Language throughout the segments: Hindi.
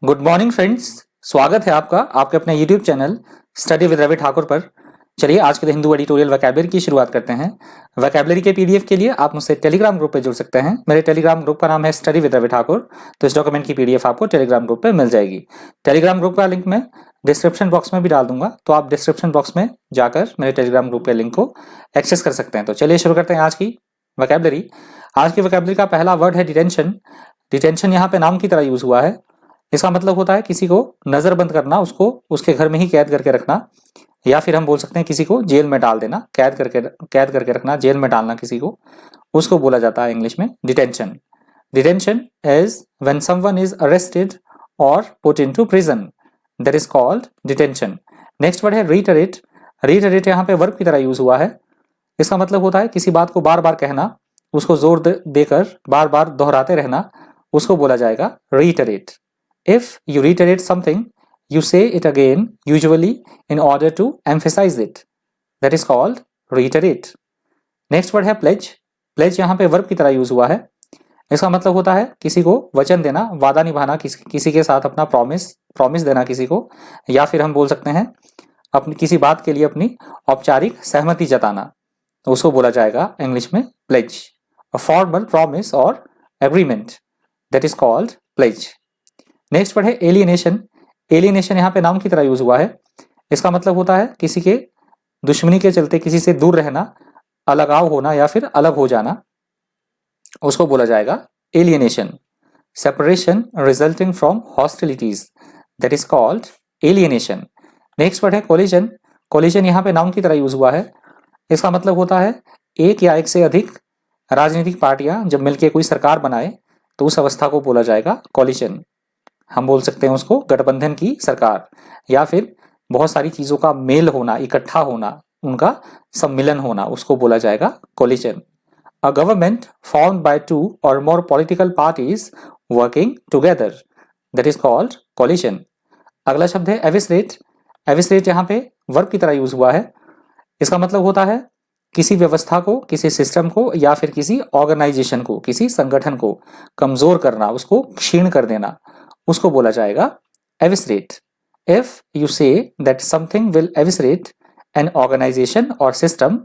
गुड मॉर्निंग फ्रेंड्स, स्वागत है आपका आपके अपने YouTube channel study with Ravi Thakur पर। चलिए आज के हिंदू एडिटोरियल वोकैबुलरी की शुरुआत करते हैं। वोकैबुलरी के पीडीएफ के लिए आप मुझसे टेलीग्राम ग्रुप पे जुड़ सकते हैं। मेरे टेलीग्राम ग्रुप का नाम है स्टडी विद रवि ठाकुर। तो इस डॉक्यूमेंट की पीडीएफ आपको टेलीग्राम ग्रुप पे मिल जाएगी। टेलीग्राम ग्रुप का लिंक मैं डिस्क्रिप्शन बॉक्स में भी डाल दूंगा, तो आप डिस्क्रिप्शन बॉक्स में जाकर मेरे टेलीग्राम ग्रुप के लिंक को एक्सेस कर सकते हैं। तो चलिए शुरू करते हैं आज की वोकैबुलरी। आज की वोकैबुलरी का पहला वर्ड है डिटेंशन। डिटेंशन यहाँ पे नाम की तरह यूज हुआ है। इसका मतलब होता है किसी को नजरबंद करना, उसको उसके घर में ही कैद करके रखना, या फिर हम बोल सकते हैं किसी को जेल में डाल देना, कैद करके रखना, जेल में डालना किसी को, उसको बोला जाता है इंग्लिश में detention. Detention is when someone is arrested और put into prison, that is called detention. Next word है रीटरेट। रीटरेट यहाँ पे वर्ब की तरह यूज हुआ है। इसका मतलब होता है किसी बात को बार बार कहना, उसको जोर देकर बार बार दोहराते रहना, उसको बोला जाएगा reiterate. If you reiterate something, you say it again, usually in order to emphasize it. That is called reiterate. Next word है pledge. Pledge यहाँ पे verb की तरह यूज हुआ है। इसका मतलब होता है किसी को वचन देना, वादा निभाना, किसी के साथ अपना प्रॉमिस देना किसी को, या फिर हम बोल सकते हैं अपनी किसी बात के लिए अपनी औपचारिक सहमति जताना, तो उसको बोला जाएगा इंग्लिश में pledge. A formal promise or agreement. That is called pledge. Next word है एलियनेशन। एलियनेशन यहाँ पे नाम की तरह यूज हुआ है। इसका मतलब होता है किसी के दुश्मनी के चलते किसी से दूर रहना, अलगाव होना या फिर अलग हो जाना, उसको बोला जाएगा alienation. Separation resulting from hostilities, that is called alienation. Next word है कोलिजन। कोलिजन यहाँ पे नाम की तरह यूज हुआ है। इसका मतलब होता है एक या एक से अधिक राजनीतिक पार्टियां जब मिलकर कोई सरकार बनाए तो उस अवस्था को बोला जाएगा कोलिजन। हम बोल सकते हैं उसको गठबंधन की सरकार, या फिर बहुत सारी चीजों का मेल होना, इकट्ठा होना, उनका सम्मिलन होना, उसको बोला जाएगा collision. A government formed by 2 और मोर political parties working together, that is called collision. अगला शब्द है एविसरेट। एविसरेट यहाँ पे वर्ब की तरह यूज हुआ है। इसका मतलब होता है किसी व्यवस्था को, किसी सिस्टम को, या फिर किसी ऑर्गेनाइजेशन को, किसी संगठन को कमजोर करना, उसको क्षीण कर देना, उसको बोला जाएगा eviscerate. If you say that something will eviscerate an organization or system,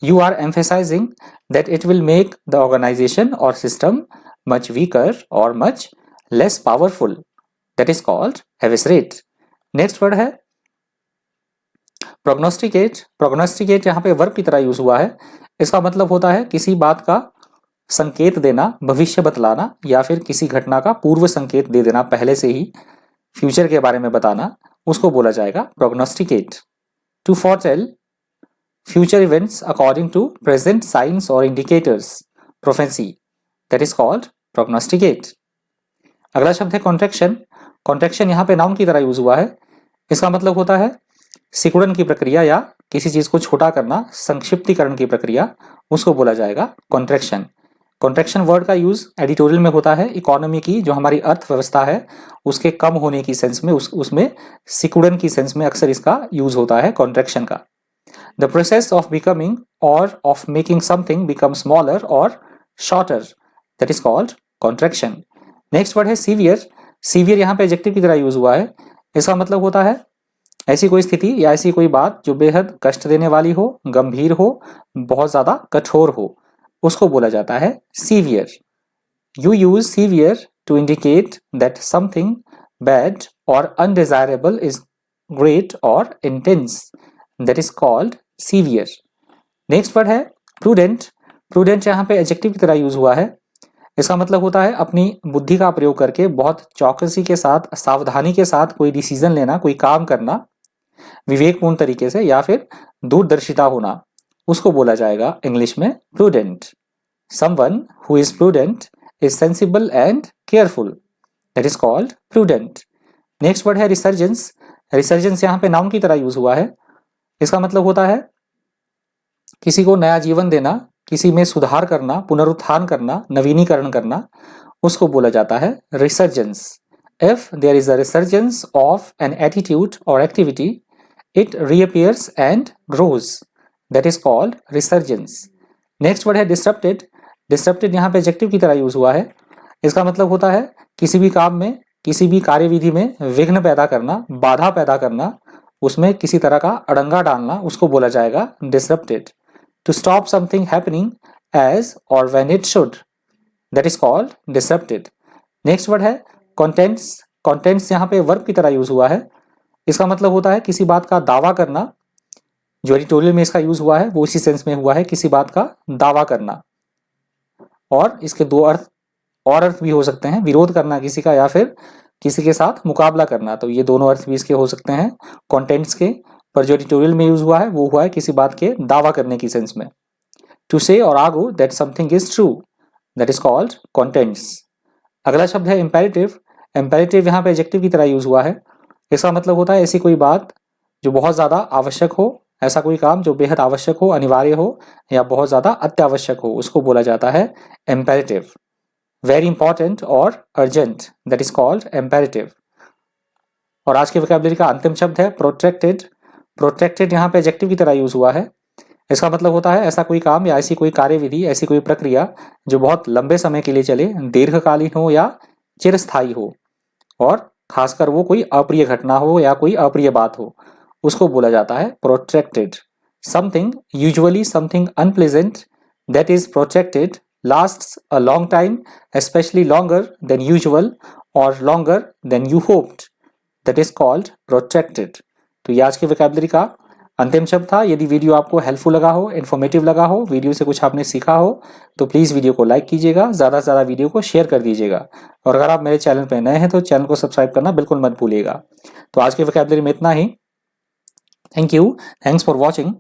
you are emphasizing that it will make the organization or system much weaker or much less powerful. That is called eviscerate. Next word है prognosticate. Prognosticate यहाँ पे verb की तरह यूज हुआ है। इसका मतलब होता है किसी बात का संकेत देना, भविष्य बतलाना, या फिर किसी घटना का पूर्व संकेत दे देना, पहले से ही फ्यूचर के बारे में बताना, उसको बोला जाएगा prognosticate. To foretell future events according to present science और indicators, prophecy, that is called prognosticate. अगला शब्द है कॉन्ट्रैक्शन। कॉन्ट्रैक्शन यहाँ पे नाउन की तरह यूज हुआ है। इसका मतलब होता है सिकुड़न की प्रक्रिया या किसी चीज को छोटा करना, संक्षिप्तीकरण की प्रक्रिया, उसको बोला जाएगा कॉन्ट्रैक्शन। कॉन्ट्रैक्शन वर्ड का यूज एडिटोरियल में होता है इकोनॉमी की, जो हमारी अर्थव्यवस्था है उसके कम होने की सेंस में, उसमें सिकुड़न की सेंस में अक्सर इसका यूज होता है कॉन्ट्रैक्शन का। द प्रोसेस ऑफ बिकमिंग और of making something become smaller और shorter, that is called contraction. Next word है सीवियर। सीवियर यहाँ पे एडजेक्टिव की तरह यूज हुआ है। इसका मतलब होता है ऐसी कोई स्थिति या ऐसी कोई बात जो बेहद कष्ट देने वाली हो, गंभीर हो, बहुत ज्यादा कठोर हो, उसको बोला जाता है severe. You use severe to indicate that something bad और अनडिजायरेबल इज ग्रेट और intense, that is called severe. Next word है प्रूडेंट। प्रूडेंट यहाँ पे एडजेक्टिव की तरह यूज हुआ है। इसका मतलब होता है अपनी बुद्धि का प्रयोग करके बहुत चौकसी के साथ, सावधानी के साथ कोई डिसीजन लेना, कोई काम करना विवेकपूर्ण तरीके से, या फिर दूरदर्शिता होना, उसको बोला जाएगा इंग्लिश में prudent. Someone who is prudent is sensible and careful, that is called prudent. Next word है रिसर्जेंस। रिसर्जेंस यहाँ पे नाउन की तरह यूज हुआ है। इसका मतलब होता है किसी को नया जीवन देना, किसी में सुधार करना, पुनरुत्थान करना, नवीनीकरण करना, उसको बोला जाता है resurgence. If there is a resurgence of an attitude और activity, it reappears and grows, that is called resurgence. Next word है डिस्टरप्टेड। डिस्टरप्टेड यहाँ पे एडजेक्टिव की तरह यूज हुआ है। इसका मतलब होता है किसी भी काम में किसी भी कार्यविधि में विघ्न पैदा करना, बाधा पैदा करना, उसमें किसी तरह का अड़ंगा डालना, उसको बोला जाएगा disrupted. To stop something happening as और when it should, that is called disrupted. Next word है कॉन्टेंट्स। कॉन्टेंट्स यहाँ पे वर्ब की तरह यूज हुआ है। इसका मतलब होता है किसी बात का दावा करना। जो एडिटोरियल में इसका यूज हुआ है वो इसी सेंस में हुआ है, किसी बात का दावा करना। और इसके दो अर्थ और अर्थ भी हो सकते हैं, विरोध करना किसी का या फिर किसी के साथ मुकाबला करना। तो ये दोनों अर्थ भी इसके हो सकते हैं कॉन्टेंट्स के, पर जो एडिटोरियल में यूज हुआ है वो हुआ है किसी बात के दावा करने की सेंस में। टू से और argue that something is true, that is called contents. अगला शब्द है इम्पेरेटिव। इम्पेरेटिव यहाँ पे एडजेक्टिव की तरह यूज हुआ है। इसका मतलब होता है ऐसी कोई बात जो बहुत ज्यादा आवश्यक हो, ऐसा कोई काम जो बेहद आवश्यक हो, अनिवार्य हो या बहुत ज्यादा अत्यावश्यक हो, उसको बोला जाता है इम्पेरेटिव। वेरी इंपॉर्टेंट और urgent, that is called imperative. और आज के वोकैबुलरी का अंतिम शब्द है प्रोट्रैक्टेड। प्रोट्रैक्टेड यहाँ पे एडजेक्टिव की तरह यूज हुआ है। इसका मतलब होता है ऐसा कोई काम या ऐसी कोई कार्यविधि, ऐसी कोई प्रक्रिया जो बहुत लंबे समय के लिए चले, दीर्घकालीन हो या चिरस्थायी हो, और खासकर वो कोई अप्रिय घटना हो या कोई अप्रिय बात हो, उसको बोला जाता है protracted. Something, usually something unpleasant that is protracted lasts a long time, especially longer than usual or longer than you hoped, that is called protracted। तो ये आज के वोकैबुलरी का अंतिम शब्द था। यदि वीडियो आपको हेल्पफुल लगा हो, इन्फॉर्मेटिव लगा हो, वीडियो से कुछ आपने सीखा हो, तो प्लीज़ वीडियो को लाइक कीजिएगा, ज़्यादा से ज़्यादा वीडियो को शेयर कर दीजिएगा। और अगर आप मेरे चैनल पर नए हैं तो चैनल को सब्सक्राइब करना बिल्कुल मत भूलिएगा। तो आज के वोकैबुलरी में इतना ही। Thank you, thanks for watching.